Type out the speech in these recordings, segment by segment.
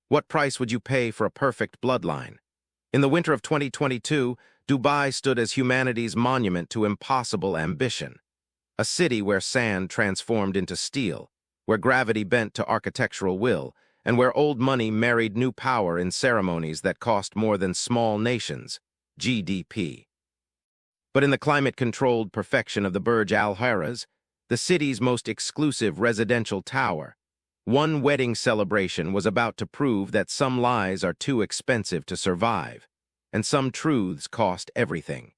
What price would you pay for a perfect bloodline? In the winter of 2022, Dubai stood as humanity's monument to impossible ambition. A city where sand transformed into steel, where gravity bent to architectural will, and where old money married new power in ceremonies that cost more than small nations' GDP. But in the climate-controlled perfection of the Burj Al Harrahs, the city's most exclusive residential tower, one wedding celebration was about to prove that some lies are too expensive to survive, and some truths cost everything.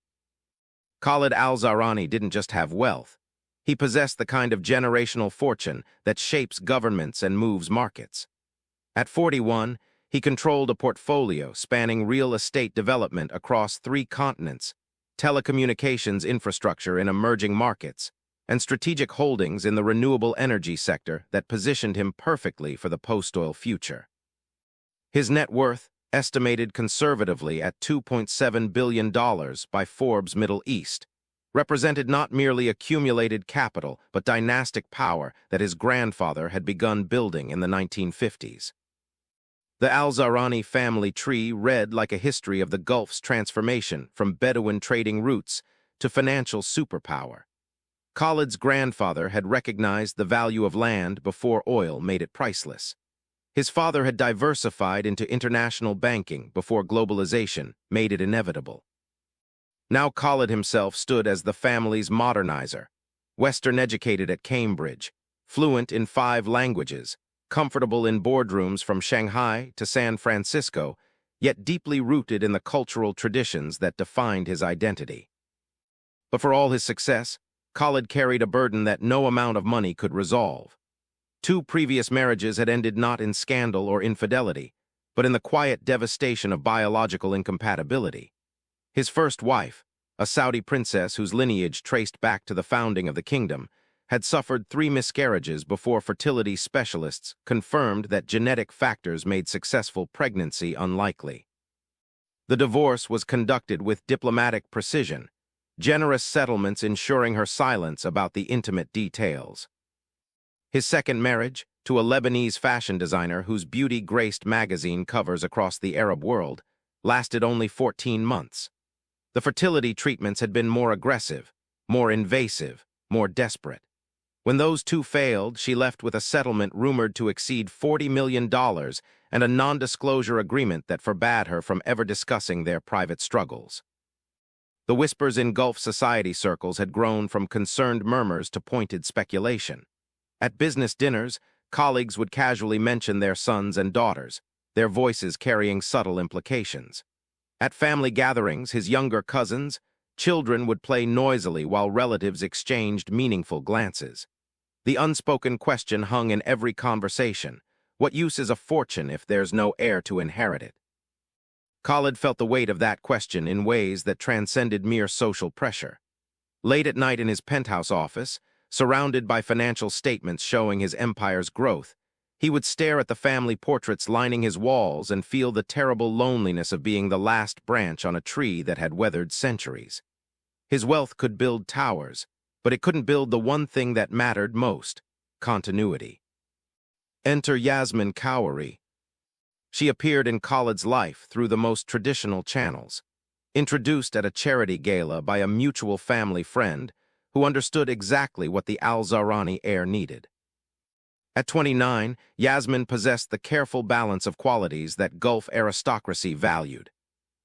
Khalid Al-Zahrani didn't just have wealth. He possessed the kind of generational fortune that shapes governments and moves markets. At 41, he controlled a portfolio spanning real estate development across 3 continents, telecommunications infrastructure in emerging markets, and strategic holdings in the renewable energy sector that positioned him perfectly for the post-oil future. His net worth, estimated conservatively at $2.7 billion by Forbes Middle East, represented not merely accumulated capital but dynastic power that his grandfather had begun building in the 1950s. The Al-Zahrani family tree read like a history of the Gulf's transformation from Bedouin trading routes to financial superpower. Khalid's grandfather had recognized the value of land before oil made it priceless. His father had diversified into international banking before globalization made it inevitable. Now Khalid himself stood as the family's modernizer, Western-educated at Cambridge, fluent in 5 languages, comfortable in boardrooms from Shanghai to San Francisco, yet deeply rooted in the cultural traditions that defined his identity. But for all his success, Khalid carried a burden that no amount of money could resolve. 2 previous marriages had ended not in scandal or infidelity, but in the quiet devastation of biological incompatibility. His first wife, a Saudi princess whose lineage traced back to the founding of the kingdom, had suffered 3 miscarriages before fertility specialists confirmed that genetic factors made successful pregnancy unlikely. The divorce was conducted with diplomatic precision, generous settlements ensuring her silence about the intimate details. His second marriage, to a Lebanese fashion designer whose beauty graced magazine covers across the Arab world, lasted only 14 months. The fertility treatments had been more aggressive, more invasive, more desperate. When those 2 failed, she left with a settlement rumored to exceed $40 million and a non-disclosure agreement that forbade her from ever discussing their private struggles. The whispers in Gulf society circles had grown from concerned murmurs to pointed speculation. At business dinners, colleagues would casually mention their sons and daughters, their voices carrying subtle implications. At family gatherings, his younger cousins, children would play noisily while relatives exchanged meaningful glances. The unspoken question hung in every conversation: what use is a fortune if there's no heir to inherit it? Khalid felt the weight of that question in ways that transcended mere social pressure. Late at night in his penthouse office, surrounded by financial statements showing his empire's growth, he would stare at the family portraits lining his walls and feel the terrible loneliness of being the last branch on a tree that had weathered centuries. His wealth could build towers, but it couldn't build the one thing that mattered most: continuity. Enter Yasmin Khoury. She appeared in Khalid's life through the most traditional channels, introduced at a charity gala by a mutual family friend who understood exactly what the Al-Zahrani heir needed. At 29, Yasmin possessed the careful balance of qualities that Gulf aristocracy valued.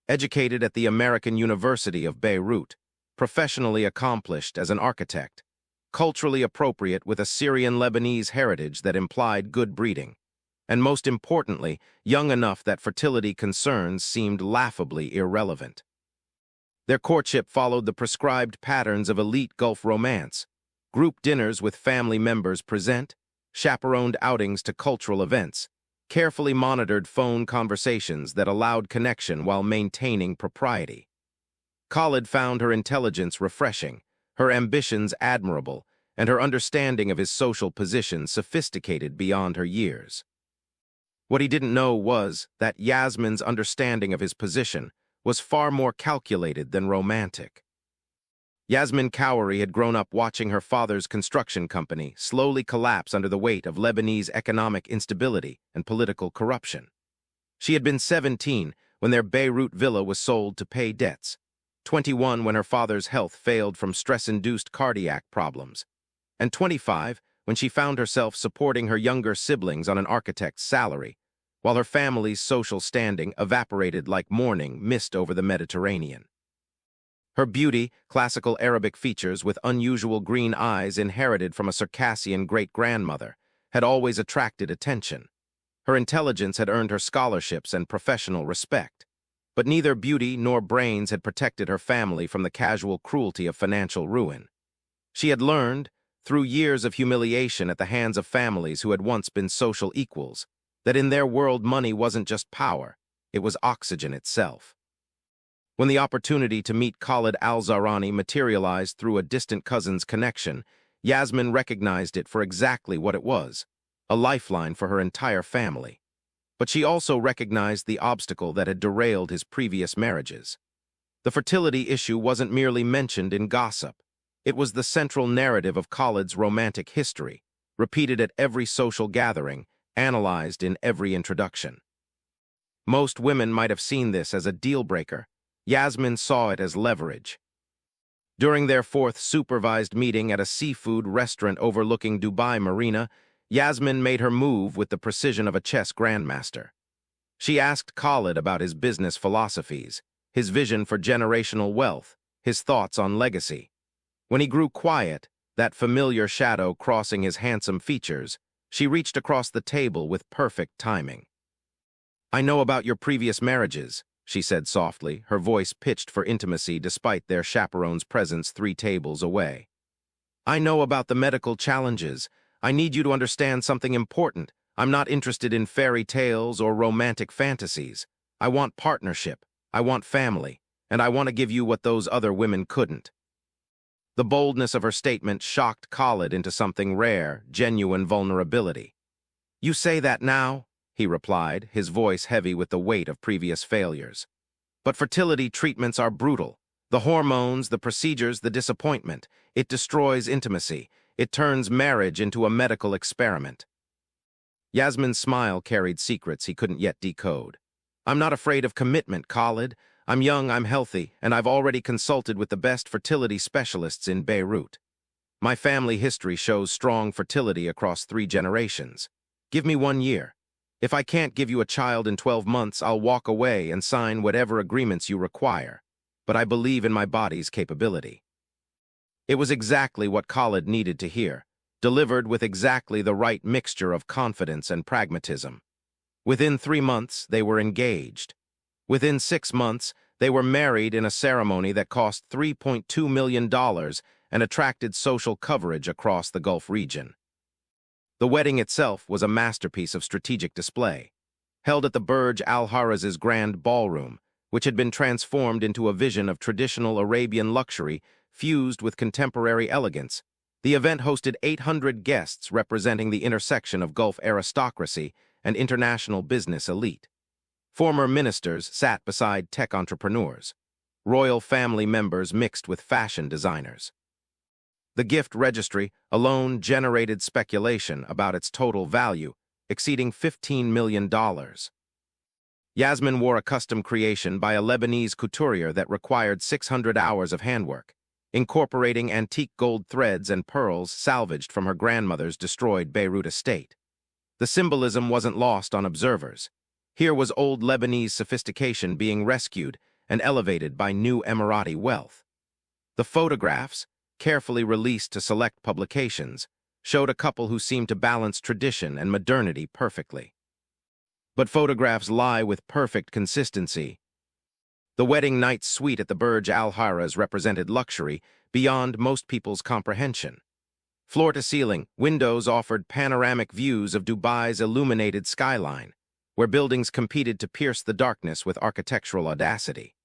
Educated at the American University of Beirut, professionally accomplished as an architect, culturally appropriate with a Syrian-Lebanese heritage that implied good breeding, and most importantly, young enough that fertility concerns seemed laughably irrelevant. Their courtship followed the prescribed patterns of elite Gulf romance: group dinners with family members present, chaperoned outings to cultural events, carefully monitored phone conversations that allowed connection while maintaining propriety. Khalid found her intelligence refreshing, her ambitions admirable, and her understanding of his social position sophisticated beyond her years. What he didn't know was that Yasmin's understanding of his position was far more calculated than romantic. Yasmin Khoury had grown up watching her father's construction company slowly collapse under the weight of Lebanese economic instability and political corruption. She had been 17 when their Beirut villa was sold to pay debts, 21 when her father's health failed from stress-induced cardiac problems, and 25 when she found herself supporting her younger siblings on an architect's salary, while her family's social standing evaporated like morning mist over the Mediterranean. Her beauty, classical Arabic features with unusual green eyes inherited from a Circassian great-grandmother, had always attracted attention. Her intelligence had earned her scholarships and professional respect, but neither beauty nor brains had protected her family from the casual cruelty of financial ruin. She had learned, through years of humiliation at the hands of families who had once been social equals, that in their world money wasn't just power, it was oxygen itself. When the opportunity to meet Khalid Al-Zahrani materialized through a distant cousin's connection, Yasmin recognized it for exactly what it was, a lifeline for her entire family. But she also recognized the obstacle that had derailed his previous marriages. The fertility issue wasn't merely mentioned in gossip. It was the central narrative of Khalid's romantic history, repeated at every social gathering, analyzed in every introduction. Most women might have seen this as a deal-breaker. Yasmin saw it as leverage. During their fourth supervised meeting at a seafood restaurant overlooking Dubai Marina, Yasmin made her move with the precision of a chess grandmaster. She asked Khalid about his business philosophies, his vision for generational wealth, his thoughts on legacy. When he grew quiet, that familiar shadow crossing his handsome features, she reached across the table with perfect timing. "I know about your previous marriages," she said softly, her voice pitched for intimacy despite their chaperone's presence 3 tables away. "I know about the medical challenges. I need you to understand something important. I'm not interested in fairy tales or romantic fantasies. I want partnership, I want family, and I want to give you what those other women couldn't." The boldness of her statement shocked Khalid into something rare, genuine vulnerability. "You say that now?" he replied, his voice heavy with the weight of previous failures. "But fertility treatments are brutal. The hormones, the procedures, the disappointment. It destroys intimacy. It turns marriage into a medical experiment." Yasmin's smile carried secrets he couldn't yet decode. "I'm not afraid of commitment, Khalid. I'm young, I'm healthy, and I've already consulted with the best fertility specialists in Beirut. My family history shows strong fertility across 3 generations. Give me 1 year. If I can't give you a child in 12 months, I'll walk away and sign whatever agreements you require. But I believe in my body's capability." It was exactly what Khalid needed to hear, delivered with exactly the right mixture of confidence and pragmatism. Within 3 months, they were engaged. Within 6 months, they were married in a ceremony that cost $3.2 million and attracted social coverage across the Gulf region. The wedding itself was a masterpiece of strategic display, held at the Burj Al Arab's grand ballroom, which had been transformed into a vision of traditional Arabian luxury fused with contemporary elegance. The event hosted 800 guests representing the intersection of Gulf aristocracy and international business elite. Former ministers sat beside tech entrepreneurs. Royal family members mixed with fashion designers. The gift registry alone generated speculation about its total value, exceeding $15 million. Yasmin wore a custom creation by a Lebanese couturier that required 600 hours of handwork, incorporating antique gold threads and pearls salvaged from her grandmother's destroyed Beirut estate. The symbolism wasn't lost on observers. Here was old Lebanese sophistication being rescued and elevated by new Emirati wealth. The photographs, carefully released to select publications, showed a couple who seemed to balance tradition and modernity perfectly. But photographs lie with perfect consistency. The wedding night suite at the Burj Al Arab represented luxury beyond most people's comprehension. Floor-to-ceiling, windows offered panoramic views of Dubai's illuminated skyline, where buildings competed to pierce the darkness with architectural audacity.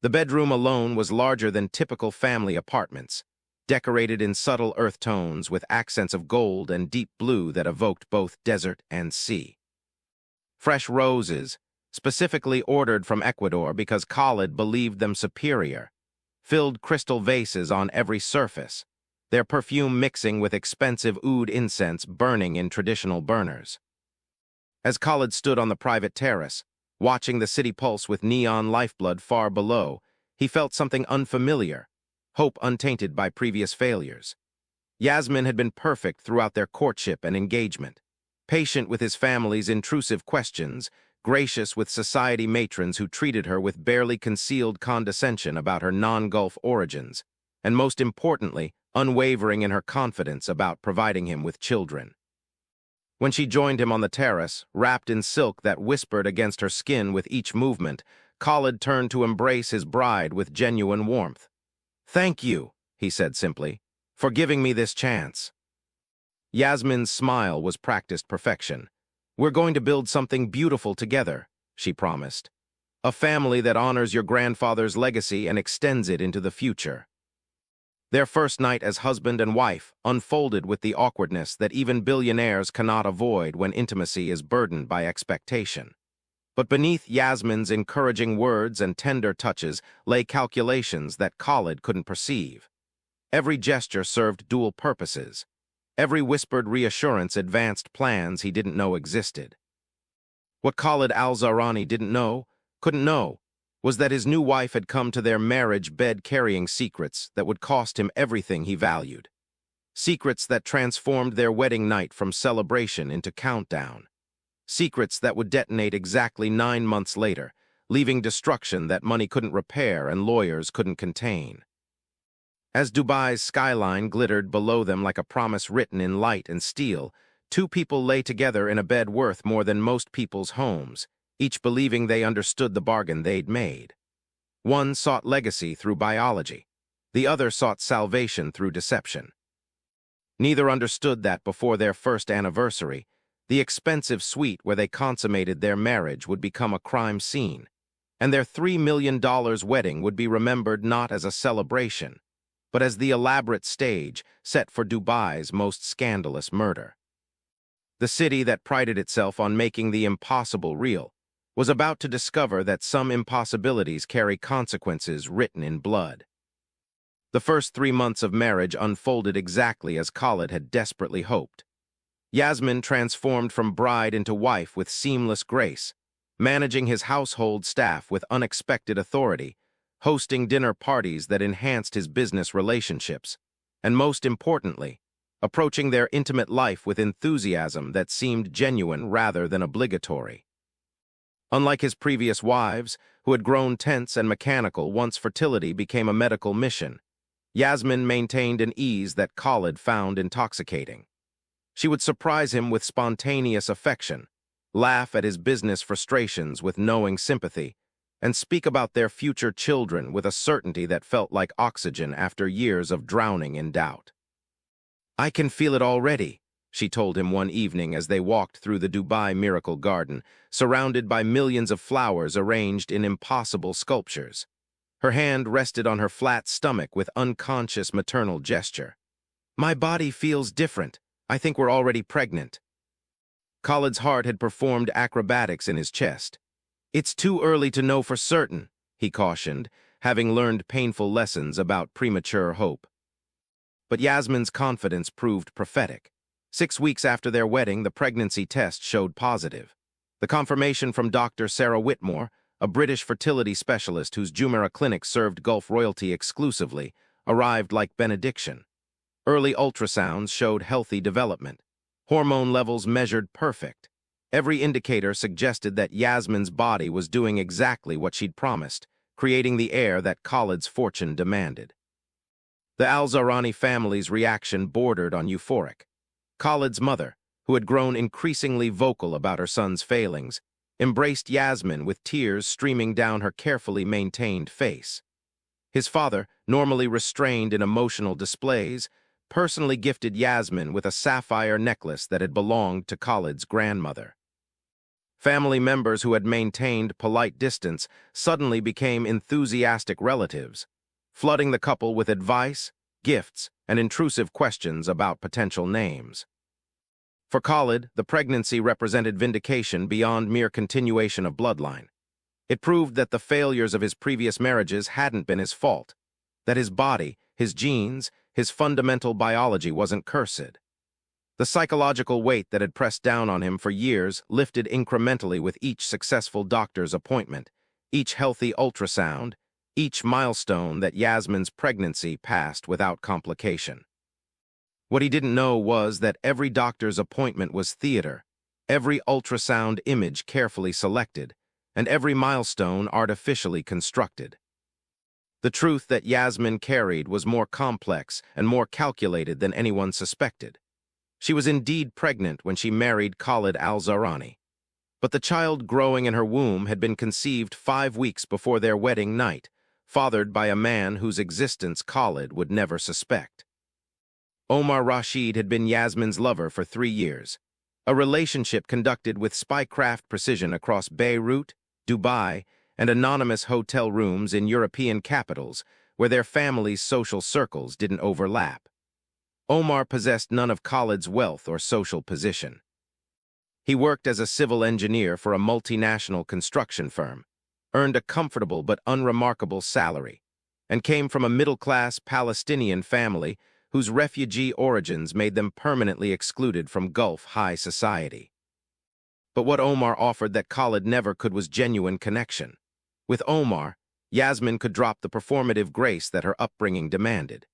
The bedroom alone was larger than typical family apartments, decorated in subtle earth tones with accents of gold and deep blue that evoked both desert and sea. Fresh roses, specifically ordered from Ecuador because Khalid believed them superior, filled crystal vases on every surface, their perfume mixing with expensive oud incense burning in traditional burners. As Khalid stood on the private terrace, Watching the city pulse with neon lifeblood far below, he felt something unfamiliar, hope untainted by previous failures. Yasmin had been perfect throughout their courtship and engagement, patient with his family's intrusive questions, gracious with society matrons who treated her with barely concealed condescension about her non-Gulf origins, and most importantly, unwavering in her confidence about providing him with children. When she joined him on the terrace, wrapped in silk that whispered against her skin with each movement, Khalid turned to embrace his bride with genuine warmth. "Thank you," he said simply, "for giving me this chance." Yasmin's smile was practiced perfection. "We're going to build something beautiful together," she promised. "A family that honors your grandfather's legacy and extends it into the future." Their first night as husband and wife unfolded with the awkwardness that even billionaires cannot avoid when intimacy is burdened by expectation. But beneath Yasmin's encouraging words and tender touches lay calculations that Khalid couldn't perceive. Every gesture served dual purposes. Every whispered reassurance advanced plans he didn't know existed. What Khalid Al-Zahrani couldn't know, was that his new wife had come to their marriage bed carrying secrets that would cost him everything he valued. Secrets that transformed their wedding night from celebration into countdown. Secrets that would detonate exactly 9 months later, leaving destruction that money couldn't repair and lawyers couldn't contain. As Dubai's skyline glittered below them like a promise written in light and steel, two people lay together in a bed worth more than most people's homes, each believing they understood the bargain they'd made. One sought legacy through biology. The other sought salvation through deception. Neither understood that before their first anniversary, the expensive suite where they consummated their marriage would become a crime scene, and their $3 million wedding would be remembered not as a celebration, but as the elaborate stage set for Dubai's most scandalous murder. The city that prided itself on making the impossible real was about to discover that some impossibilities carry consequences written in blood. The first 3 months of marriage unfolded exactly as Khalid had desperately hoped. Yasmin transformed from bride into wife with seamless grace, managing his household staff with unexpected authority, hosting dinner parties that enhanced his business relationships, and most importantly, approaching their intimate life with enthusiasm that seemed genuine rather than obligatory. Unlike his previous wives, who had grown tense and mechanical once fertility became a medical mission, Yasmin maintained an ease that Khalid found intoxicating. She would surprise him with spontaneous affection, laugh at his business frustrations with knowing sympathy, and speak about their future children with a certainty that felt like oxygen after years of drowning in doubt. "I can feel it already," she told him one evening as they walked through the Dubai Miracle Garden, surrounded by millions of flowers arranged in impossible sculptures. Her hand rested on her flat stomach with unconscious maternal gesture. "My body feels different. I think we're already pregnant." Khalid's heart had performed acrobatics in his chest. "It's too early to know for certain," he cautioned, having learned painful lessons about premature hope. But Yasmin's confidence proved prophetic. 6 weeks after their wedding, the pregnancy test showed positive. The confirmation from Dr. Sarah Whitmore, a British fertility specialist whose Jumeirah clinic served Gulf royalty exclusively, arrived like benediction. Early ultrasounds showed healthy development. Hormone levels measured perfect. Every indicator suggested that Yasmin's body was doing exactly what she'd promised, creating the heir that Khalid's fortune demanded. The Al-Zahrani family's reaction bordered on euphoric. Khalid's mother, who had grown increasingly vocal about her son's failings, embraced Yasmin with tears streaming down her carefully maintained face. His father, normally restrained in emotional displays, personally gifted Yasmin with a sapphire necklace that had belonged to Khalid's grandmother. Family members who had maintained polite distance suddenly became enthusiastic relatives, flooding the couple with advice, gifts, and intrusive questions about potential names. For Khalid, the pregnancy represented vindication beyond mere continuation of bloodline. It proved that the failures of his previous marriages hadn't been his fault, that his body, his genes, his fundamental biology wasn't cursed. The psychological weight that had pressed down on him for years lifted incrementally with each successful doctor's appointment, each healthy ultrasound, each milestone that Yasmin's pregnancy passed without complication. What he didn't know was that every doctor's appointment was theater, every ultrasound image carefully selected, and every milestone artificially constructed. The truth that Yasmin carried was more complex and more calculated than anyone suspected. She was indeed pregnant when she married Khalid Al-Zahrani, but the child growing in her womb had been conceived 5 weeks before their wedding night, fathered by a man whose existence Khalid would never suspect. Omar Rashid had been Yasmin's lover for 3 years, a relationship conducted with spycraft precision across Beirut, Dubai, and anonymous hotel rooms in European capitals where their families' social circles didn't overlap. Omar possessed none of Khalid's wealth or social position. He worked as a civil engineer for a multinational construction firm, earned a comfortable but unremarkable salary, and came from a middle-class Palestinian family whose refugee origins made them permanently excluded from Gulf high society. But what Omar offered that Khalid never could was genuine connection. With Omar, Yasmin could drop the performative grace that her upbringing demanded.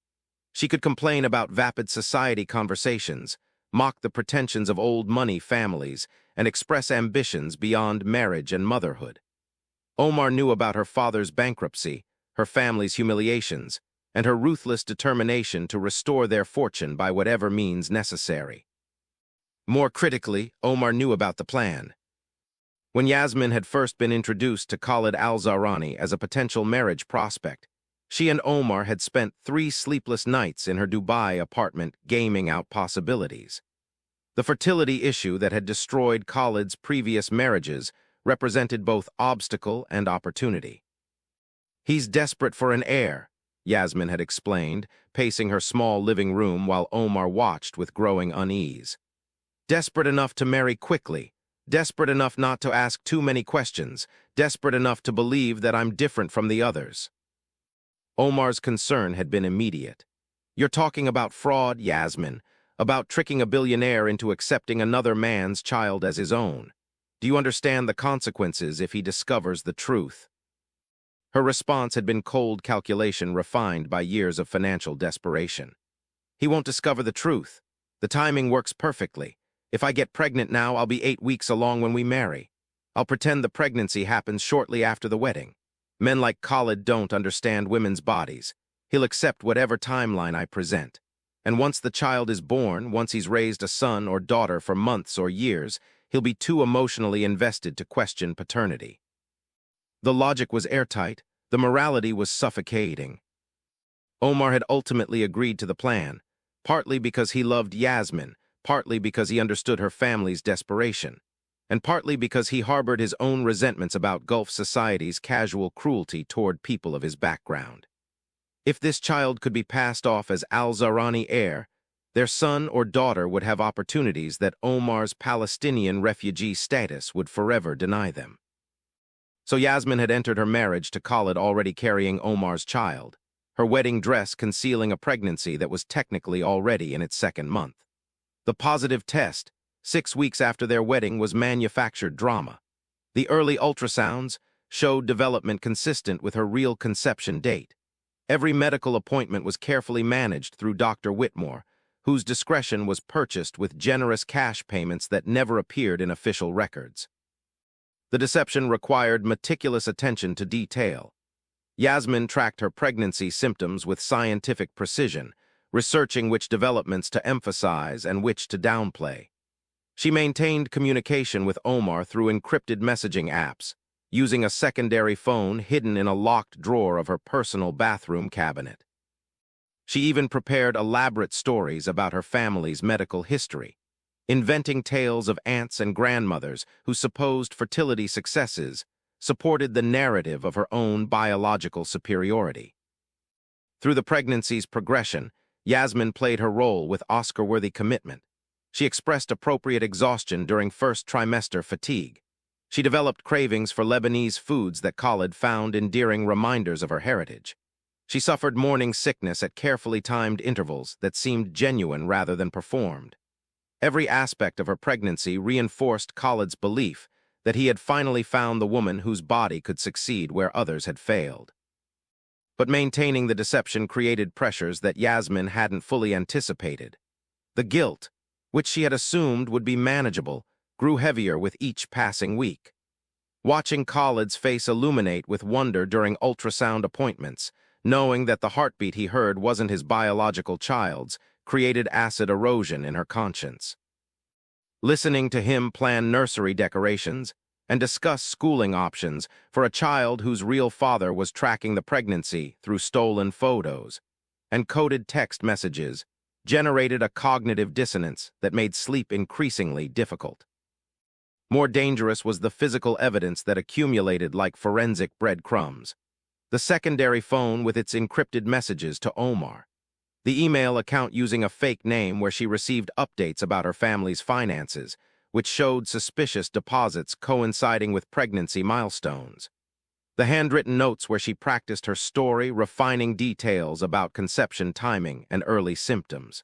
She could complain about vapid society conversations, mock the pretensions of old money families, and express ambitions beyond marriage and motherhood. Omar knew about her father's bankruptcy, her family's humiliations, and her ruthless determination to restore their fortune by whatever means necessary. More critically, Omar knew about the plan. When Yasmin had first been introduced to Khalid Al-Zahrani as a potential marriage prospect, she and Omar had spent 3 sleepless nights in her Dubai apartment gaming out possibilities. The fertility issue that had destroyed Khalid's previous marriages represented both obstacle and opportunity. "He's desperate for an heir," Yasmin had explained, pacing her small living room while Omar watched with growing unease. "Desperate enough to marry quickly, desperate enough not to ask too many questions, desperate enough to believe that I'm different from the others." Omar's concern had been immediate. "You're talking about fraud, Yasmin, about tricking a billionaire into accepting another man's child as his own. Do you understand the consequences if he discovers the truth?" Her response had been cold calculation refined by years of financial desperation. "He won't discover the truth. The timing works perfectly. If I get pregnant now, I'll be 8 weeks along when we marry. I'll pretend the pregnancy happens shortly after the wedding. Men like Khalid don't understand women's bodies. He'll accept whatever timeline I present. And once the child is born, once he's raised a son or daughter for months or years, he'll be too emotionally invested to question paternity." The logic was airtight, the morality was suffocating. Omar had ultimately agreed to the plan, partly because he loved Yasmin, partly because he understood her family's desperation, and partly because he harbored his own resentments about Gulf society's casual cruelty toward people of his background. If this child could be passed off as Al-Zahrani heir, their son or daughter would have opportunities that Omar's Palestinian refugee status would forever deny them. So Yasmin had entered her marriage to Khalid already carrying Omar's child, her wedding dress concealing a pregnancy that was technically already in its 2nd month. The positive test, 6 weeks after their wedding, was manufactured drama. The early ultrasounds showed development consistent with her real conception date. Every medical appointment was carefully managed through Dr. Whitmore, whose discretion was purchased with generous cash payments that never appeared in official records. The deception required meticulous attention to detail. Yasmin tracked her pregnancy symptoms with scientific precision, researching which developments to emphasize and which to downplay. She maintained communication with Omar through encrypted messaging apps, using a secondary phone hidden in a locked drawer of her personal bathroom cabinet. She even prepared elaborate stories about her family's medical history, inventing tales of aunts and grandmothers whose supposed fertility successes supported the narrative of her own biological superiority. Through the pregnancy's progression, Yasmin played her role with Oscar-worthy commitment. She expressed appropriate exhaustion during 1st trimester fatigue. She developed cravings for Lebanese foods that Khalid found endearing reminders of her heritage. She suffered morning sickness at carefully timed intervals that seemed genuine rather than performed. Every aspect of her pregnancy reinforced Khalid's belief that he had finally found the woman whose body could succeed where others had failed. But maintaining the deception created pressures that Yasmin hadn't fully anticipated. The guilt, which she had assumed would be manageable, grew heavier with each passing week. Watching Khalid's face illuminate with wonder during ultrasound appointments, knowing that the heartbeat he heard wasn't his biological child's, created acid erosion in her conscience. Listening to him plan nursery decorations and discuss schooling options for a child whose real father was tracking the pregnancy through stolen photos and coded text messages generated a cognitive dissonance that made sleep increasingly difficult. More dangerous was the physical evidence that accumulated like forensic breadcrumbs. The secondary phone with its encrypted messages to Omar. The email account using a fake name where she received updates about her family's finances, which showed suspicious deposits coinciding with pregnancy milestones. The handwritten notes where she practiced her story, refining details about conception timing and early symptoms.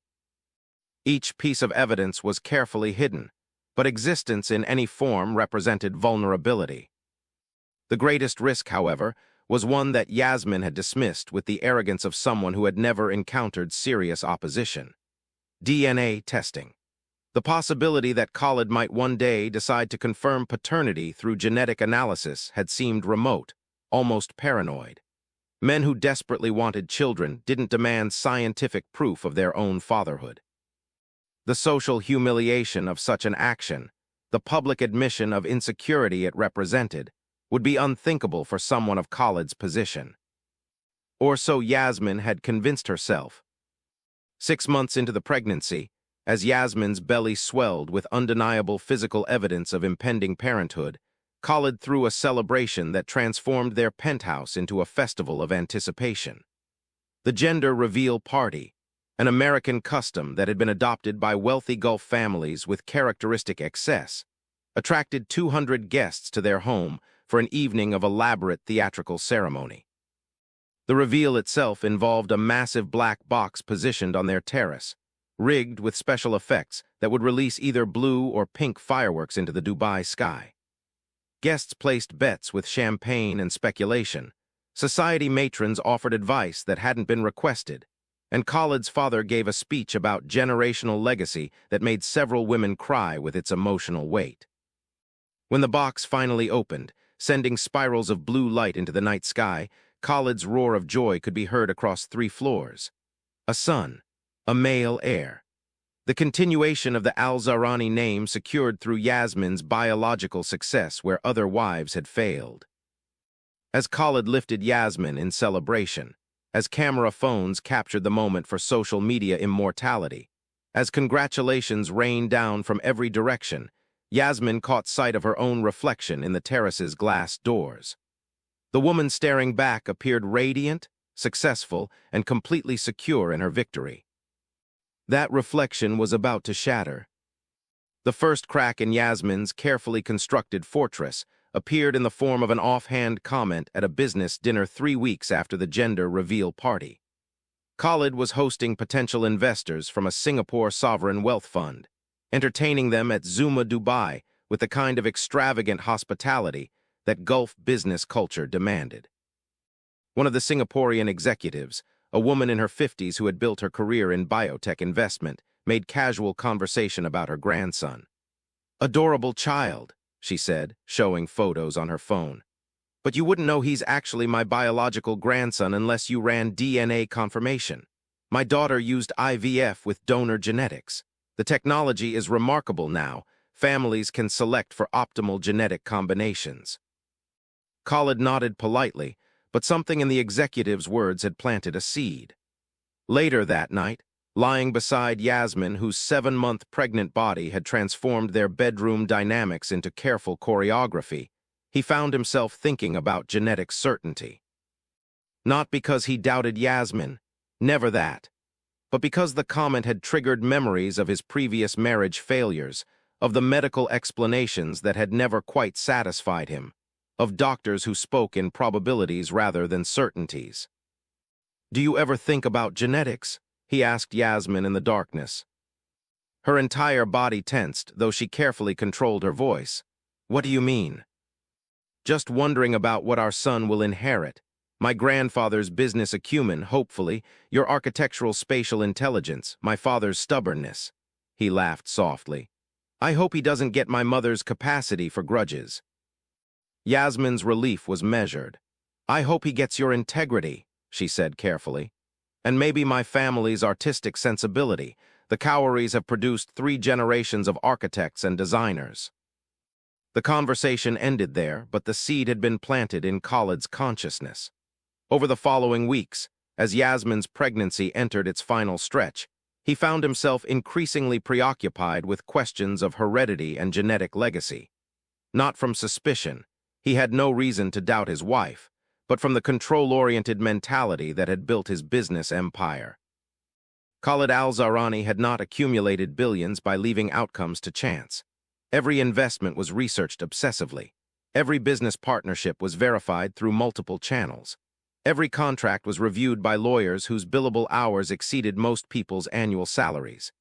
Each piece of evidence was carefully hidden, but existence in any form represented vulnerability. The greatest risk, however, was one that Yasmin had dismissed with the arrogance of someone who had never encountered serious opposition. DNA testing. The possibility that Khalid might one day decide to confirm paternity through genetic analysis had seemed remote, almost paranoid. Men who desperately wanted children didn't demand scientific proof of their own fatherhood. The social humiliation of such an action, the public admission of insecurity it represented, would be unthinkable for someone of Khalid's position. Or so Yasmin had convinced herself. 6 months into the pregnancy, as Yasmin's belly swelled with undeniable physical evidence of impending parenthood, Khalid threw a celebration that transformed their penthouse into a festival of anticipation. The gender reveal party, an American custom that had been adopted by wealthy Gulf families with characteristic excess, attracted 200 guests to their home for an evening of elaborate theatrical ceremony. The reveal itself involved a massive black box positioned on their terrace, rigged with special effects that would release either blue or pink fireworks into the Dubai sky. Guests placed bets with champagne and speculation. Society matrons offered advice that hadn't been requested, and Khalid's father gave a speech about generational legacy that made several women cry with its emotional weight. When the box finally opened, sending spirals of blue light into the night sky, Khalid's roar of joy could be heard across 3 floors. A son, a male heir. The continuation of the Al-Zahrani name secured through Yasmin's biological success where other wives had failed. As Khalid lifted Yasmin in celebration, as camera phones captured the moment for social media immortality, as congratulations rained down from every direction, Yasmin caught sight of her own reflection in the terrace's glass doors. The woman staring back appeared radiant, successful, and completely secure in her victory. That reflection was about to shatter. The first crack in Yasmin's carefully constructed fortress appeared in the form of an offhand comment at a business dinner 3 weeks after the gender reveal party. Khalid was hosting potential investors from a Singapore sovereign wealth fund, entertaining them at Zuma Dubai with the kind of extravagant hospitality that Gulf business culture demanded. One of the Singaporean executives, a woman in her 50s who had built her career in biotech investment, made casual conversation about her grandson. "Adorable child," she said, showing photos on her phone. "But you wouldn't know he's actually my biological grandson unless you ran DNA confirmation. My daughter used IVF with donor genetics. The technology is remarkable now. Families can select for optimal genetic combinations." Khalid nodded politely, but something in the executive's words had planted a seed. Later that night, lying beside Yasmin, whose 7-month pregnant body had transformed their bedroom dynamics into careful choreography, he found himself thinking about genetic certainty. Not because he doubted Yasmin, never that, but because the comment had triggered memories of his previous marriage failures, of the medical explanations that had never quite satisfied him, of doctors who spoke in probabilities rather than certainties. "Do you ever think about genetics?" he asked Yasmin in the darkness. Her entire body tensed, though she carefully controlled her voice. "What do you mean?" "Just wondering about what our son will inherit. My grandfather's business acumen, hopefully, your architectural spatial intelligence, my father's stubbornness." He laughed softly. "I hope he doesn't get my mother's capacity for grudges." Yasmin's relief was measured. "I hope he gets your integrity," she said carefully. "And maybe my family's artistic sensibility. The Khouries have produced 3 generations of architects and designers." The conversation ended there, but the seed had been planted in Khalid's consciousness. Over the following weeks, as Yasmin's pregnancy entered its final stretch, he found himself increasingly preoccupied with questions of heredity and genetic legacy. Not from suspicion, he had no reason to doubt his wife, but from the control-oriented mentality that had built his business empire. Khalid Al-Zahrani had not accumulated billions by leaving outcomes to chance. Every investment was researched obsessively. Every business partnership was verified through multiple channels. Every contract was reviewed by lawyers whose billable hours exceeded most people's annual salaries.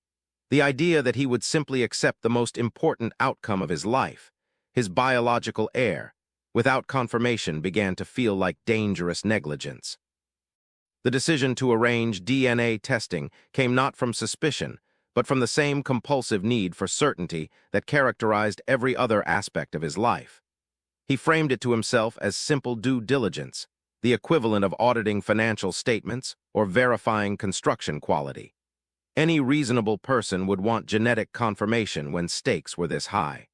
The idea that he would simply accept the most important outcome of his life, his biological heir, without confirmation began to feel like dangerous negligence. The decision to arrange DNA testing came not from suspicion, but from the same compulsive need for certainty that characterized every other aspect of his life. He framed it to himself as simple due diligence, the equivalent of auditing financial statements or verifying construction quality. Any reasonable person would want genetic confirmation when stakes were this high.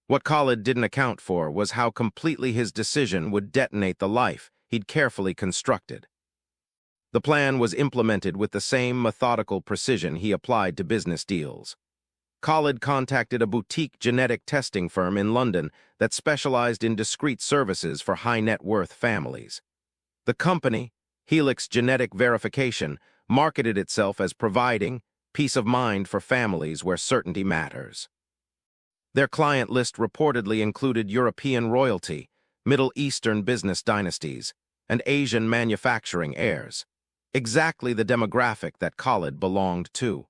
What Khalid didn't account for was how completely his decision would detonate the life he'd carefully constructed. The plan was implemented with the same methodical precision he applied to business deals. Khalid contacted a boutique genetic testing firm in London that specialized in discrete services for high-net-worth families. The company, Helix Genetic Verification, marketed itself as providing peace of mind for families where certainty matters. Their client list reportedly included European royalty, Middle Eastern business dynasties, and Asian manufacturing heirs. Exactly the demographic that Khalid belonged to.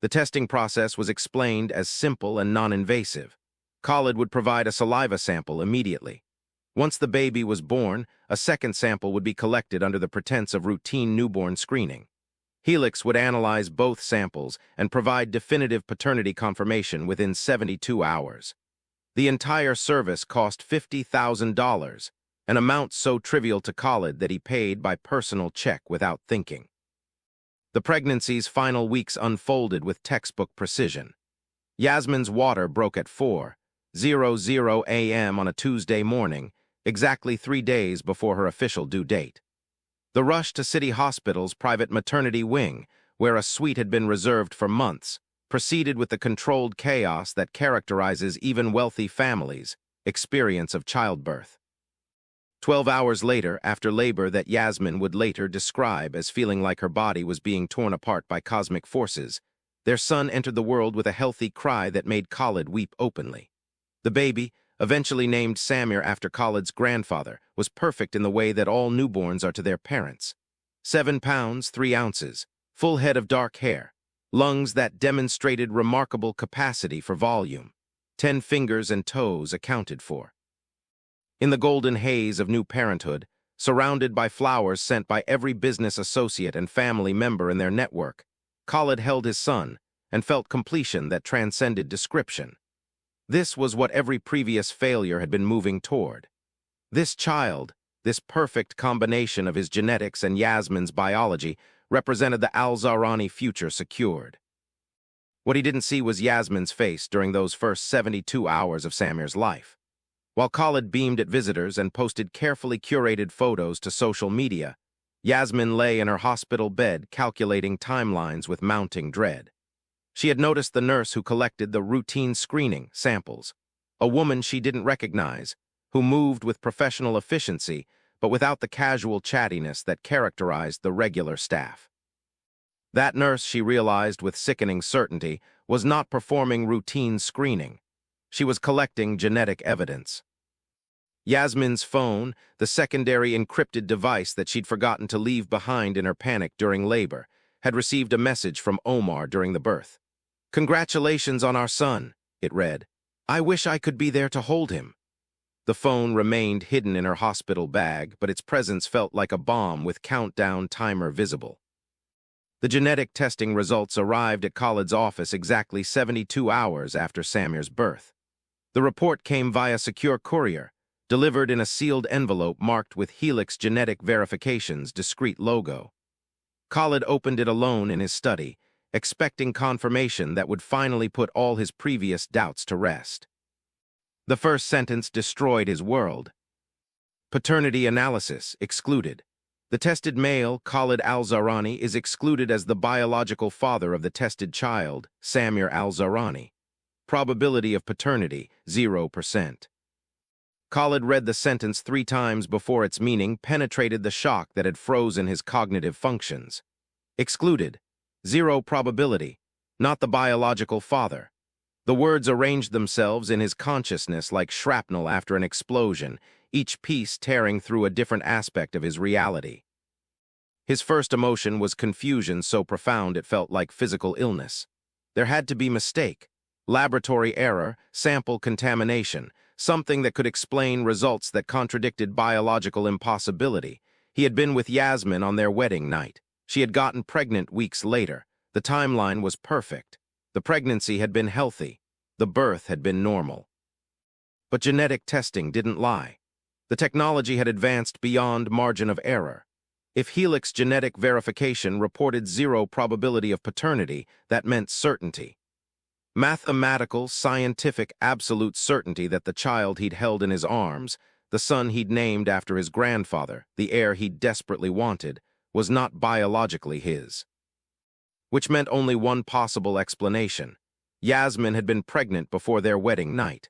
The testing process was explained as simple and non-invasive. Khalid would provide a saliva sample immediately. Once the baby was born, a second sample would be collected under the pretense of routine newborn screening. Helix would analyze both samples and provide definitive paternity confirmation within 72 hours. The entire service cost $50,000, an amount so trivial to Khalid that he paid by personal check without thinking. The pregnancy's final weeks unfolded with textbook precision. Yasmin's water broke at 4:00 a.m. on a Tuesday morning, exactly 3 days before her official due date. The rush to City Hospital's private maternity wing, where a suite had been reserved for months, proceeded with the controlled chaos that characterizes even wealthy families' experience of childbirth. 12 hours later, after labor that Yasmin would later describe as feeling like her body was being torn apart by cosmic forces, their son entered the world with a healthy cry that made Khalid weep openly. The baby, eventually named Samir after Khalid's grandfather, was perfect in the way that all newborns are to their parents. 7 pounds, 3 ounces, full head of dark hair, lungs that demonstrated remarkable capacity for volume, 10 fingers and toes accounted for. In the golden haze of new parenthood, surrounded by flowers sent by every business associate and family member in their network, Khalid held his son and felt completion that transcended description. This was what every previous failure had been moving toward. This child, this perfect combination of his genetics and Yasmin's biology, represented the Al-Zahrani future secured. What he didn't see was Yasmin's face during those first 72 hours of Samir's life. While Khalid beamed at visitors and posted carefully curated photos to social media, Yasmin lay in her hospital bed calculating timelines with mounting dread. She had noticed the nurse who collected the routine screening samples, a woman she didn't recognize, who moved with professional efficiency but without the casual chattiness that characterized the regular staff. That nurse, she realized with sickening certainty, was not performing routine screening. She was collecting genetic evidence. Yasmin's phone, the secondary encrypted device that she'd forgotten to leave behind in her panic during labor, had received a message from Omar during the birth. "Congratulations on our son," it read. "I wish I could be there to hold him." The phone remained hidden in her hospital bag, but its presence felt like a bomb with countdown timer visible. The genetic testing results arrived at Khalid's office exactly 72 hours after Samir's birth. The report came via secure courier, delivered in a sealed envelope marked with Helix Genetic Verification's discreet logo. Khalid opened it alone in his study, expecting confirmation that would finally put all his previous doubts to rest. The first sentence destroyed his world. Paternity analysis excluded. The tested male, Khalid Al-Zahrani, is excluded as the biological father of the tested child, Samir Al-Zahrani. Probability of paternity, 0%. Khalid read the sentence 3 times before its meaning penetrated the shock that had frozen his cognitive functions. Excluded. 0 probability. Not the biological father. The words arranged themselves in his consciousness like shrapnel after an explosion, each piece tearing through a different aspect of his reality. His first emotion was confusion so profound it felt like physical illness. There had to be mistake, laboratory error, sample contamination, something that could explain results that contradicted biological impossibility. He had been with Yasmin on their wedding night. She had gotten pregnant weeks later. The timeline was perfect. The pregnancy had been healthy. The birth had been normal. But genetic testing didn't lie. The technology had advanced beyond margin of error. If Helix Genetic Verification reported 0 probability of paternity, that meant certainty. Mathematical, scientific, absolute certainty that the child he'd held in his arms, the son he'd named after his grandfather, the heir he'd desperately wanted, was not biologically his. Which meant only one possible explanation. Yasmin had been pregnant before their wedding night,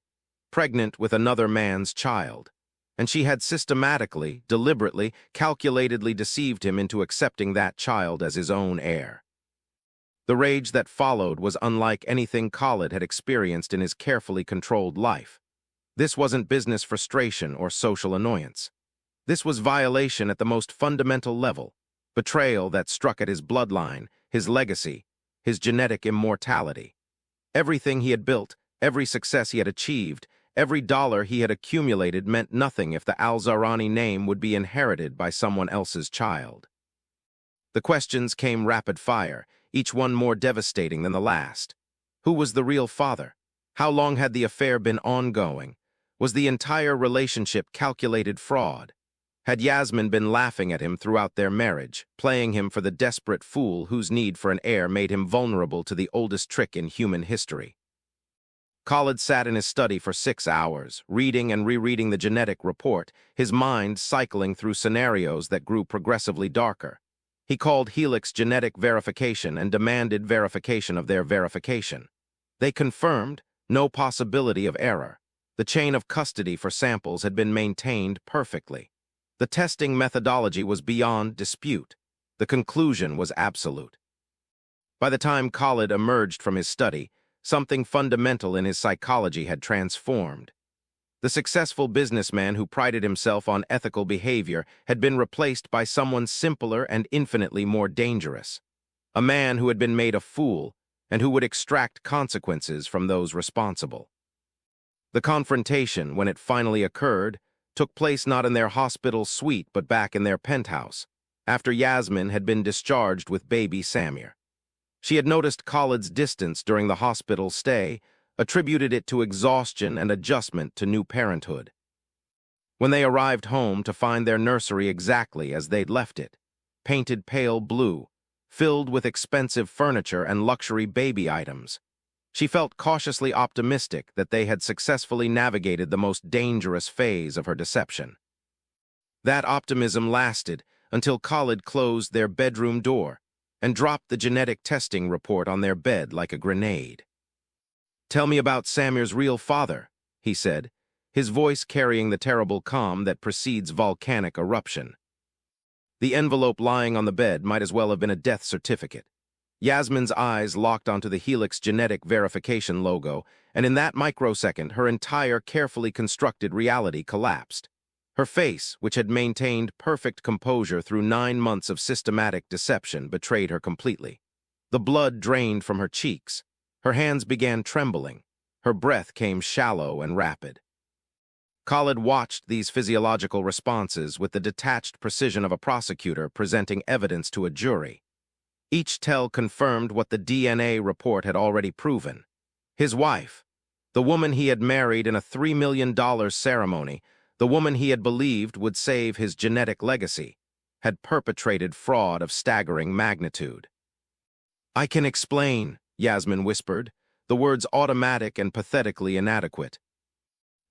pregnant with another man's child, and she had systematically, deliberately, calculatedly deceived him into accepting that child as his own heir. The rage that followed was unlike anything Khalid had experienced in his carefully controlled life. This wasn't business frustration or social annoyance. This was violation at the most fundamental level, betrayal that struck at his bloodline, his legacy, his genetic immortality. Everything he had built, every success he had achieved, every dollar he had accumulated meant nothing if the Al-Zahrani name would be inherited by someone else's child. The questions came rapid fire, each one more devastating than the last. Who was the real father? How long had the affair been ongoing? Was the entire relationship calculated fraud? Had Yasmin been laughing at him throughout their marriage, playing him for the desperate fool whose need for an heir made him vulnerable to the oldest trick in human history? Khalid sat in his study for 6 hours, reading and rereading the genetic report, his mind cycling through scenarios that grew progressively darker. He called Helix Genetic Verification and demanded verification of their verification. They confirmed no possibility of error. The chain of custody for samples had been maintained perfectly. The testing methodology was beyond dispute. The conclusion was absolute. By the time Khalid emerged from his study, something fundamental in his psychology had transformed. The successful businessman who prided himself on ethical behavior had been replaced by someone simpler and infinitely more dangerous. A man who had been made a fool and who would extract consequences from those responsible. The confrontation, when it finally occurred, took place not in their hospital suite but back in their penthouse, after Yasmin had been discharged with baby Samir. She had noticed Khalid's distance during the hospital stay, attributed it to exhaustion and adjustment to new parenthood. When they arrived home to find their nursery exactly as they'd left it, painted pale blue, filled with expensive furniture and luxury baby items, she felt cautiously optimistic that they had successfully navigated the most dangerous phase of her deception. That optimism lasted until Khalid closed their bedroom door and dropped the genetic testing report on their bed like a grenade. "Tell me about Samir's real father," he said, his voice carrying the terrible calm that precedes volcanic eruption. The envelope lying on the bed might as well have been a death certificate. Yasmin's eyes locked onto the Helix Genetic Verification logo, and in that microsecond, her entire carefully constructed reality collapsed. Her face, which had maintained perfect composure through 9 months of systematic deception, betrayed her completely. The blood drained from her cheeks. Her hands began trembling. Her breath came shallow and rapid. Khalid watched these physiological responses with the detached precision of a prosecutor presenting evidence to a jury. Each tell confirmed what the DNA report had already proven. His wife, the woman he had married in a $3 million ceremony, the woman he had believed would save his genetic legacy, had perpetrated fraud of staggering magnitude. "I can explain," Yasmin whispered, the words automatic and pathetically inadequate.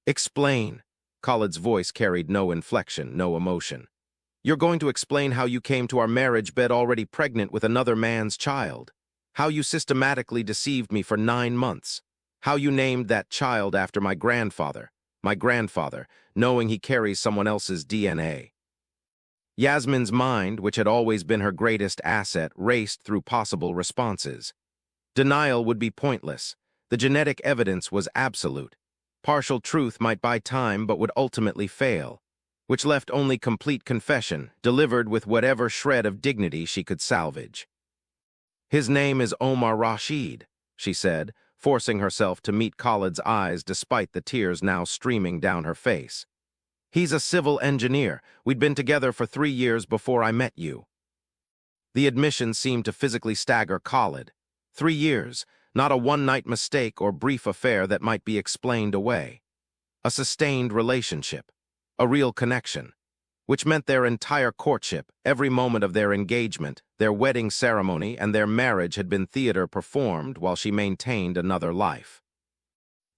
"Explain." Khalid's voice carried no inflection, no emotion. "You're going to explain how you came to our marriage bed already pregnant with another man's child. How you systematically deceived me for 9 months. How you named that child after my grandfather, knowing he carries someone else's DNA." Yasmin's mind, which had always been her greatest asset, raced through possible responses. Denial would be pointless. The genetic evidence was absolute. Partial truth might buy time but would ultimately fail, which left only complete confession, delivered with whatever shred of dignity she could salvage. "His name is Omar Rashid," she said, forcing herself to meet Khalid's eyes despite the tears now streaming down her face. "He's a civil engineer. We'd been together for 3 years before I met you." The admission seemed to physically stagger Khalid. 3 years, not a one-night mistake or brief affair that might be explained away. A sustained relationship, a real connection, which meant their entire courtship, every moment of their engagement, their wedding ceremony, and their marriage had been theater performed while she maintained another life.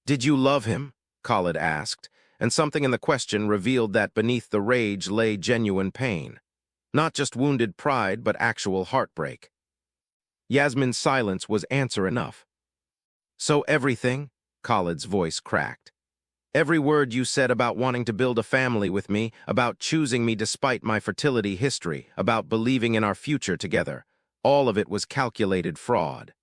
"Did you love him?" Khalid asked, and something in the question revealed that beneath the rage lay genuine pain. Not just wounded pride, but actual heartbreak. Yasmin's silence was answer enough. "So everything?" Khalid's voice cracked. "Every word you said about wanting to build a family with me, about choosing me despite my fertility history, about believing in our future together, all of it was calculated fraud."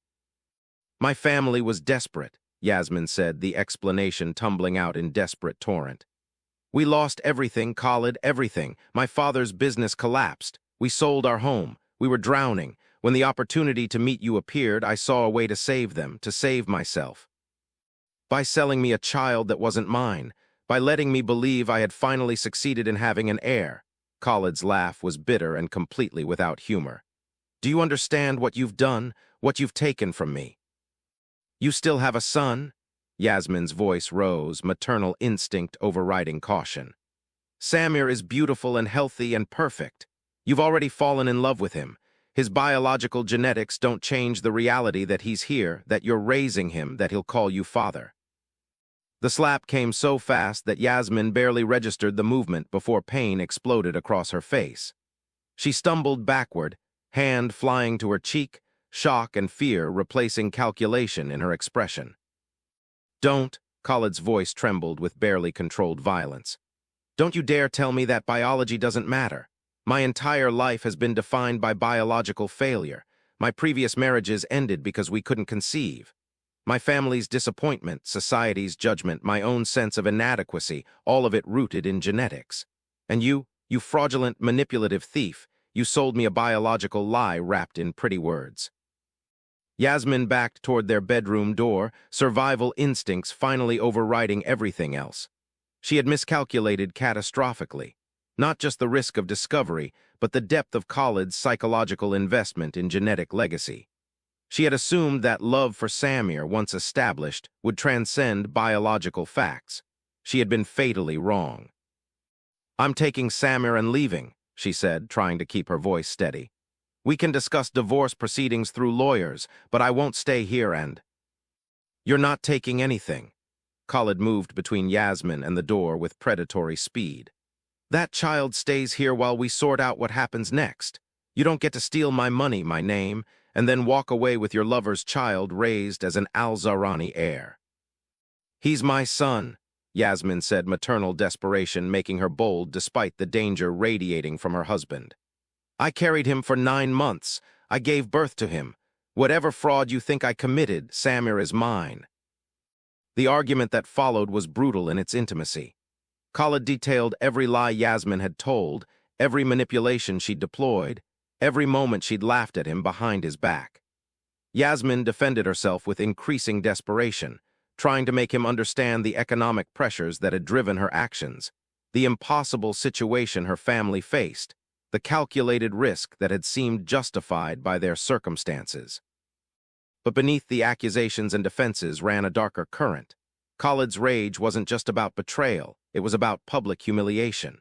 "My family was desperate," Yasmin said, the explanation tumbling out in desperate torrent. "We lost everything, Khalid, everything. My father's business collapsed. We sold our home. We were drowning. When the opportunity to meet you appeared, I saw a way to save them, to save myself. By selling me a child that wasn't mine, by letting me believe I had finally succeeded in having an heir." Khalid's laugh was bitter and completely without humor. "Do you understand what you've done, what you've taken from me?" "You still have a son?" Yasmin's voice rose, maternal instinct overriding caution. "Samir is beautiful and healthy and perfect. You've already fallen in love with him. His biological genetics don't change the reality that he's here, that you're raising him, that he'll call you father." The slap came so fast that Yasmin barely registered the movement before pain exploded across her face. She stumbled backward, hand flying to her cheek, shock and fear replacing calculation in her expression. "Don't," Khalid's voice trembled with barely controlled violence. "Don't you dare tell me that biology doesn't matter. My entire life has been defined by biological failure. My previous marriages ended because we couldn't conceive. My family's disappointment, society's judgment, my own sense of inadequacy, all of it rooted in genetics. And you fraudulent, manipulative thief, you sold me a biological lie wrapped in pretty words." Yasmin backed toward their bedroom door, survival instincts finally overriding everything else. She had miscalculated catastrophically. Not just the risk of discovery, but the depth of Khalid's psychological investment in genetic legacy. She had assumed that love for Samir, once established, would transcend biological facts. She had been fatally wrong. "I'm taking Samir and leaving," she said, trying to keep her voice steady. "We can discuss divorce proceedings through lawyers, but I won't stay here and—" "You're not taking anything." Khalid moved between Yasmin and the door with predatory speed. "That child stays here while we sort out what happens next. You don't get to steal my money, my name, and then walk away with your lover's child raised as an Al-Zahrani heir." "He's my son," Yasmin said, maternal desperation making her bold despite the danger radiating from her husband. "I carried him for 9 months. I gave birth to him. Whatever fraud you think I committed, Samir is mine." The argument that followed was brutal in its intimacy. Khalid detailed every lie Yasmin had told, every manipulation she'd deployed, every moment she'd laughed at him behind his back. Yasmin defended herself with increasing desperation, trying to make him understand the economic pressures that had driven her actions, the impossible situation her family faced, the calculated risk that had seemed justified by their circumstances. But beneath the accusations and defenses ran a darker current. Khalid's rage wasn't just about betrayal, it was about public humiliation.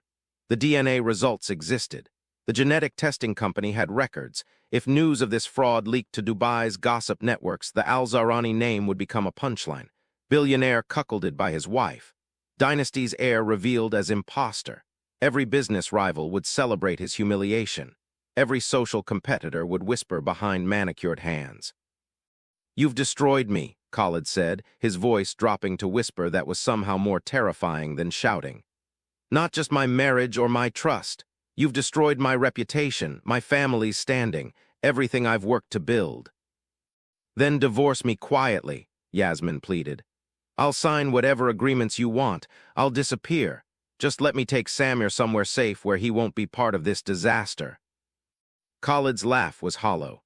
The DNA results existed. The genetic testing company had records. If news of this fraud leaked to Dubai's gossip networks, the Al-Zahrani name would become a punchline. Billionaire cuckolded by his wife. Dynasty's heir revealed as imposter. Every business rival would celebrate his humiliation. Every social competitor would whisper behind manicured hands. "You've destroyed me," Khalid said, his voice dropping to whisper that was somehow more terrifying than shouting. "Not just my marriage or my trust. You've destroyed my reputation, my family's standing, everything I've worked to build." "Then divorce me quietly," Yasmin pleaded. "I'll sign whatever agreements you want. I'll disappear. Just let me take Samir somewhere safe where he won't be part of this disaster." Khalid's laugh was hollow.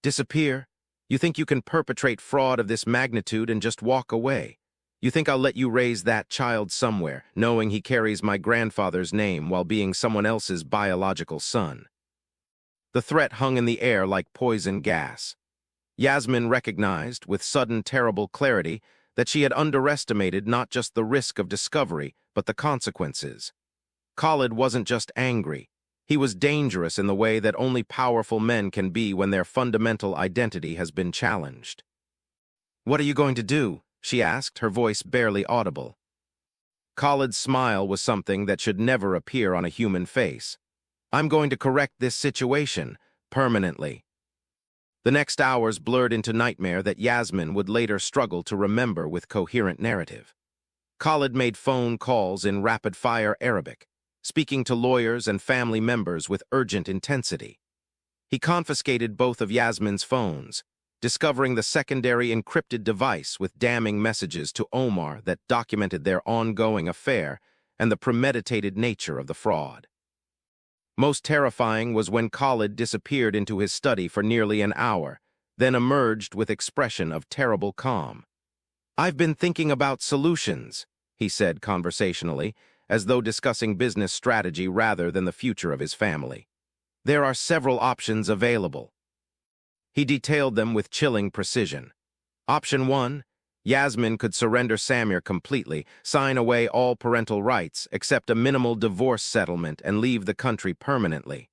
"Disappear? You think you can perpetrate fraud of this magnitude and just walk away? You think I'll let you raise that child somewhere, knowing he carries my grandfather's name while being someone else's biological son?" The threat hung in the air like poison gas. Yasmin recognized, with sudden terrible clarity, that she had underestimated not just the risk of discovery, but the consequences. Khalid wasn't just angry. He was dangerous in the way that only powerful men can be when their fundamental identity has been challenged. "What are you going to do?" she asked, her voice barely audible. Khalid's smile was something that should never appear on a human face. "I'm going to correct this situation, permanently." The next hours blurred into nightmare that Yasmin would later struggle to remember with coherent narrative. Khalid made phone calls in rapid-fire Arabic, speaking to lawyers and family members with urgent intensity. He confiscated both of Yasmin's phones, discovering the secondary encrypted device with damning messages to Omar that documented their ongoing affair and the premeditated nature of the fraud. Most terrifying was when Khalid disappeared into his study for nearly an hour, then emerged with expression of terrible calm. "I've been thinking about solutions," he said conversationally, as though discussing business strategy rather than the future of his family. "There are several options available." He detailed them with chilling precision. Option 1, Yasmin could surrender Samir completely, sign away all parental rights, accept a minimal divorce settlement, and leave the country permanently.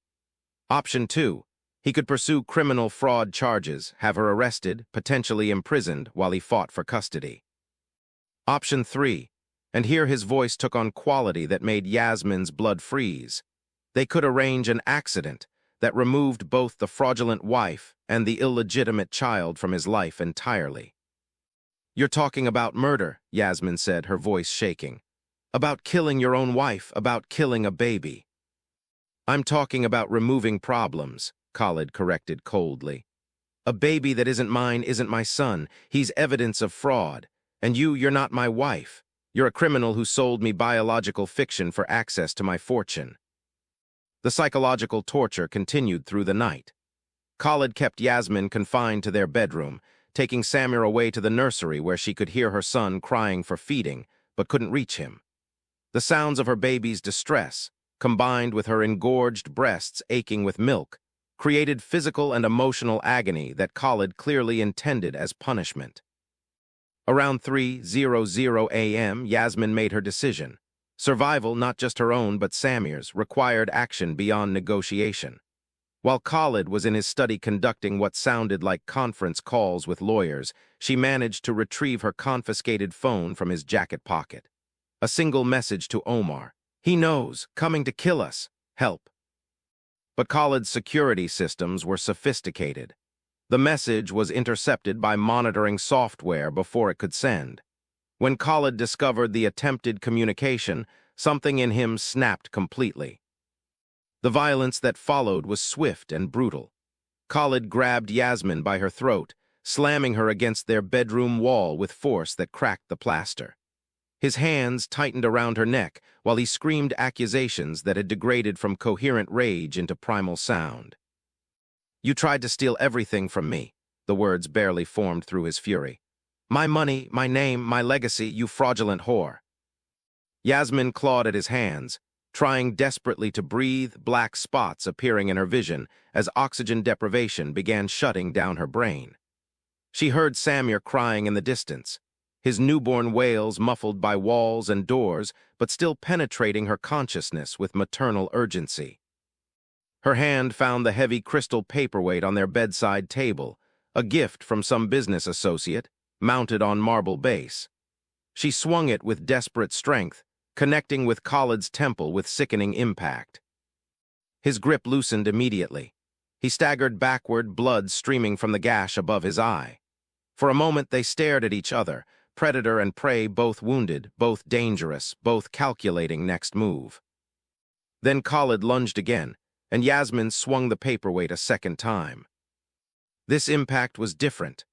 Option 2, he could pursue criminal fraud charges, have her arrested, potentially imprisoned, while he fought for custody. Option 3, and here his voice took on quality that made Yasmin's blood freeze. They could arrange an accident that removed both the fraudulent wife and the illegitimate child from his life entirely. "You're talking about murder," Yasmin said, her voice shaking. "About killing your own wife, about killing a baby." "I'm talking about removing problems," Khalid corrected coldly. "A baby that isn't mine isn't my son. He's evidence of fraud. And you're not my wife. You're a criminal who sold me biological fiction for access to my fortune." The psychological torture continued through the night. Khalid kept Yasmin confined to their bedroom, taking Samir away to the nursery where she could hear her son crying for feeding, but couldn't reach him. The sounds of her baby's distress, combined with her engorged breasts aching with milk, created physical and emotional agony that Khalid clearly intended as punishment. Around 3:00 a.m., Yasmin made her decision. Survival, not just her own but Samir's, required action beyond negotiation. While Khalid was in his study conducting what sounded like conference calls with lawyers, she managed to retrieve her confiscated phone from his jacket pocket. A single message to Omar. "He knows, coming to kill us. Help." But Khalid's security systems were sophisticated. The message was intercepted by monitoring software before it could send. When Khalid discovered the attempted communication, something in him snapped completely. The violence that followed was swift and brutal. Khalid grabbed Yasmin by her throat, slamming her against their bedroom wall with force that cracked the plaster. His hands tightened around her neck while he screamed accusations that had degraded from coherent rage into primal sound. "You tried to steal everything from me. the words barely formed through his fury. My money, my name, my legacy, you fraudulent whore. Yasmin clawed at his hands, trying desperately to breathe, black spots appearing in her vision as oxygen deprivation began shutting down her brain. She heard Samir crying in the distance, his newborn wails muffled by walls and doors, but still penetrating her consciousness with maternal urgency. Her hand found the heavy crystal paperweight on their bedside table, a gift from some business associate, mounted on marble base. She swung it with desperate strength, connecting with Khalid's temple with sickening impact. His grip loosened immediately. He staggered backward, blood streaming from the gash above his eye. For a moment they stared at each other, predator and prey both wounded, both dangerous, both calculating next move. Then Khalid lunged again, and Yasmin swung the paperweight a second time. This impact was different.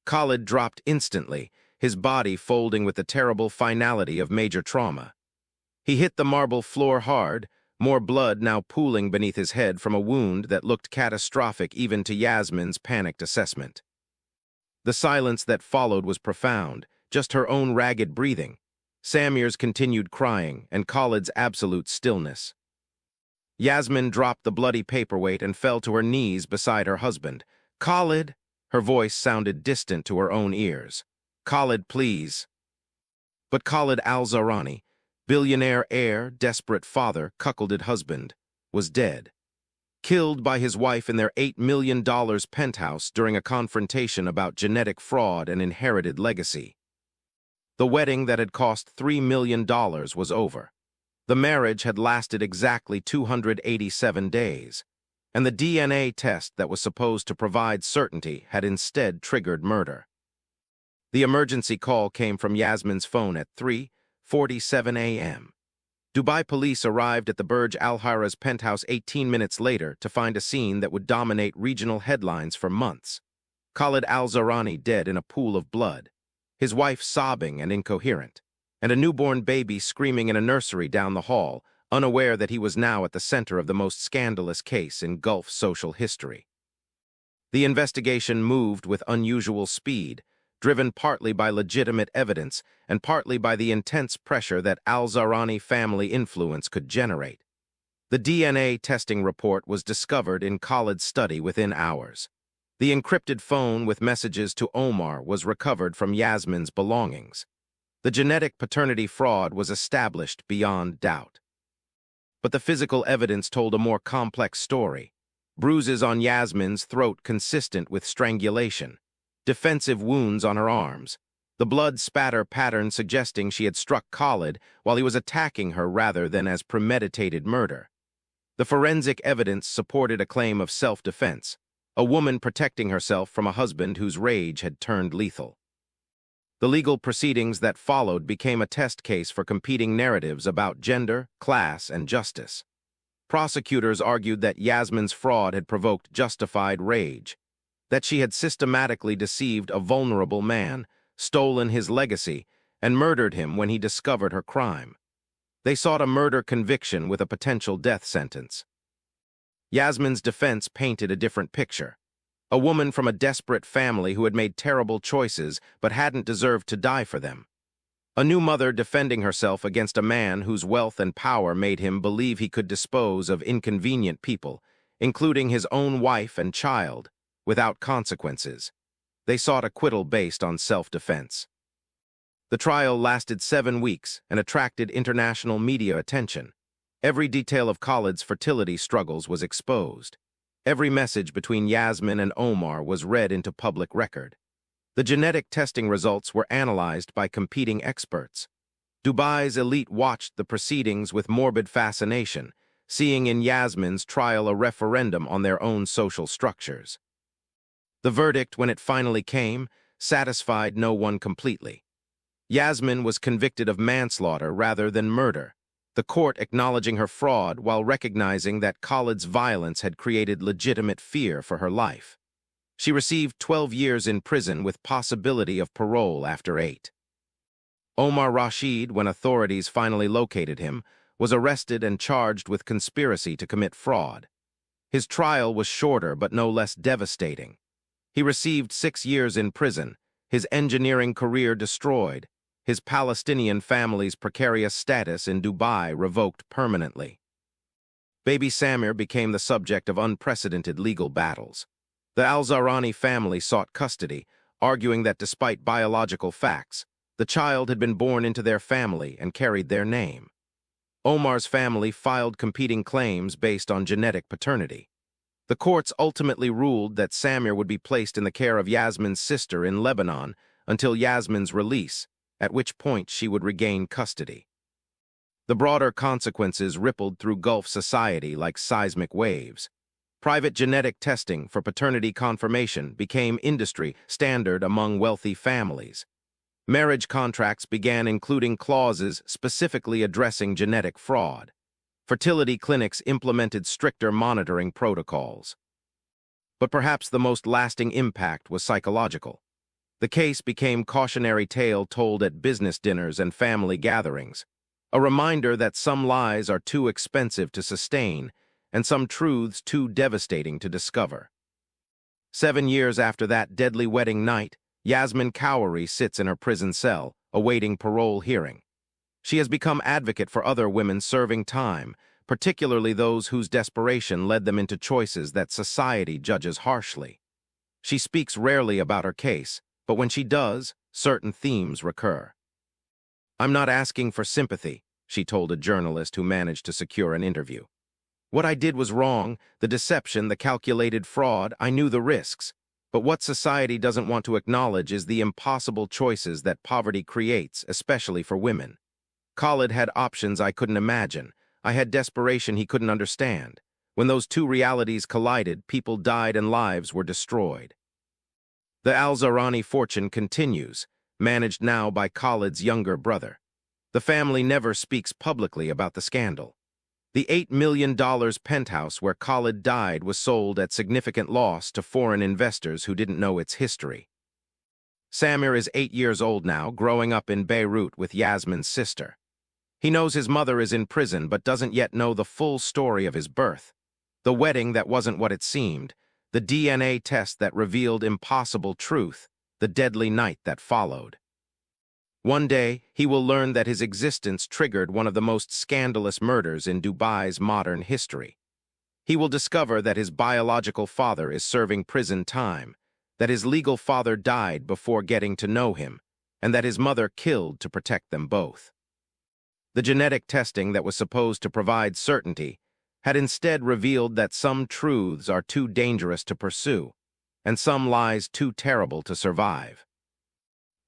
Khalid dropped instantly, his body folding with the terrible finality of major trauma. He hit the marble floor hard, more blood now pooling beneath his head from a wound that looked catastrophic even to Yasmin's panicked assessment. The silence that followed was profound, just her own ragged breathing, Samir's continued crying, and Khalid's absolute stillness. Yasmin dropped the bloody paperweight and fell to her knees beside her husband. Khalid, her voice sounded distant to her own ears. Khalid, please. But Khalid Al-Zahrani, billionaire heir, desperate father, cuckolded husband, was dead. Killed by his wife in their $8 million penthouse during a confrontation about genetic fraud and inherited legacy. The wedding that had cost $3 million was over. The marriage had lasted exactly 287 days, and the DNA test that was supposed to provide certainty had instead triggered murder. The emergency call came from Yasmin's phone at 3:47 a.m. Dubai police arrived at the Burj Al Arab's penthouse 18 minutes later to find a scene that would dominate regional headlines for months. Khalid Al-Zahrani dead in a pool of blood, his wife sobbing and incoherent, and a newborn baby screaming in a nursery down the hall, unaware that he was now at the center of the most scandalous case in Gulf social history. The investigation moved with unusual speed, driven partly by legitimate evidence and partly by the intense pressure that Al-Zahrani family influence could generate. The DNA testing report was discovered in Khalid's study within hours. The encrypted phone with messages to Omar was recovered from Yasmin's belongings. The genetic paternity fraud was established beyond doubt. But the physical evidence told a more complex story. Bruises on Yasmin's throat consistent with strangulation, defensive wounds on her arms, the blood spatter pattern suggesting she had struck Khalid while he was attacking her rather than as premeditated murder. The forensic evidence supported a claim of self-defense, a woman protecting herself from a husband whose rage had turned lethal. The legal proceedings that followed became a test case for competing narratives about gender, class, and justice. Prosecutors argued that Yasmin's fraud had provoked justified rage, that she had systematically deceived a vulnerable man, stolen his legacy, and murdered him when he discovered her crime. They sought a murder conviction with a potential death sentence. Yasmin's defense painted a different picture. A woman from a desperate family who had made terrible choices but hadn't deserved to die for them. A new mother defending herself against a man whose wealth and power made him believe he could dispose of inconvenient people, including his own wife and child, without consequences. They sought acquittal based on self-defense. The trial lasted 7 weeks and attracted international media attention. Every detail of Khalid's fertility struggles was exposed. Every message between Yasmin and Omar was read into public record. The genetic testing results were analyzed by competing experts. Dubai's elite watched the proceedings with morbid fascination, seeing in Yasmin's trial a referendum on their own social structures. The verdict, when it finally came, satisfied no one completely. Yasmin was convicted of manslaughter rather than murder, the court acknowledging her fraud while recognizing that Khalid's violence had created legitimate fear for her life. She received 12 years in prison with possibility of parole after 8. Omar Rashid, when authorities finally located him, was arrested and charged with conspiracy to commit fraud. His trial was shorter but no less devastating. He received 6 years in prison, his engineering career destroyed, his Palestinian family's precarious status in Dubai revoked permanently. Baby Samir became the subject of unprecedented legal battles. The Al-Zahrani family sought custody, arguing that despite biological facts, the child had been born into their family and carried their name. Omar's family filed competing claims based on genetic paternity. The courts ultimately ruled that Samir would be placed in the care of Yasmin's sister in Lebanon until Yasmin's release, at which point she would regain custody. The broader consequences rippled through Gulf society like seismic waves. Private genetic testing for paternity confirmation became industry standard among wealthy families. Marriage contracts began including clauses specifically addressing genetic fraud. Fertility clinics implemented stricter monitoring protocols. But perhaps the most lasting impact was psychological. The case became cautionary tale told at business dinners and family gatherings, a reminder that some lies are too expensive to sustain and some truths too devastating to discover. 7 years after that deadly wedding night, Yasmin Khoury sits in her prison cell, awaiting parole hearing. She has become advocate for other women serving time, particularly those whose desperation led them into choices that society judges harshly. She speaks rarely about her case, but when she does, certain themes recur. "I'm not asking for sympathy," she told a journalist who managed to secure an interview. "What I did was wrong, the deception, the calculated fraud, I knew the risks. But what society doesn't want to acknowledge is the impossible choices that poverty creates, especially for women. Khalid had options I couldn't imagine. I had desperation he couldn't understand. When those two realities collided, people died and lives were destroyed." The Al-Zahrani fortune continues, managed now by Khalid's younger brother. The family never speaks publicly about the scandal. The $8 million penthouse where Khalid died was sold at significant loss to foreign investors who didn't know its history. Samir is 8 years old now, growing up in Beirut with Yasmin's sister. He knows his mother is in prison but doesn't yet know the full story of his birth. The wedding that wasn't what it seemed, the DNA test that revealed impossible truth, the deadly night that followed. One day, he will learn that his existence triggered one of the most scandalous murders in Dubai's modern history. He will discover that his biological father is serving prison time, that his legal father died before getting to know him, and that his mother killed to protect them both. The genetic testing that was supposed to provide certainty had instead revealed that some truths are too dangerous to pursue, and some lies too terrible to survive.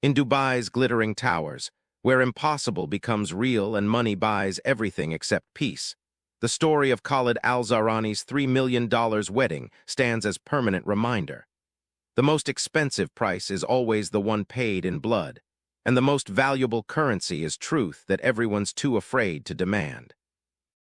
In Dubai's glittering towers, where impossible becomes real and money buys everything except peace, the story of Khalid Al-Zahrani's $3 million wedding stands as permanent reminder. The most expensive price is always the one paid in blood, and the most valuable currency is truth that everyone's too afraid to demand.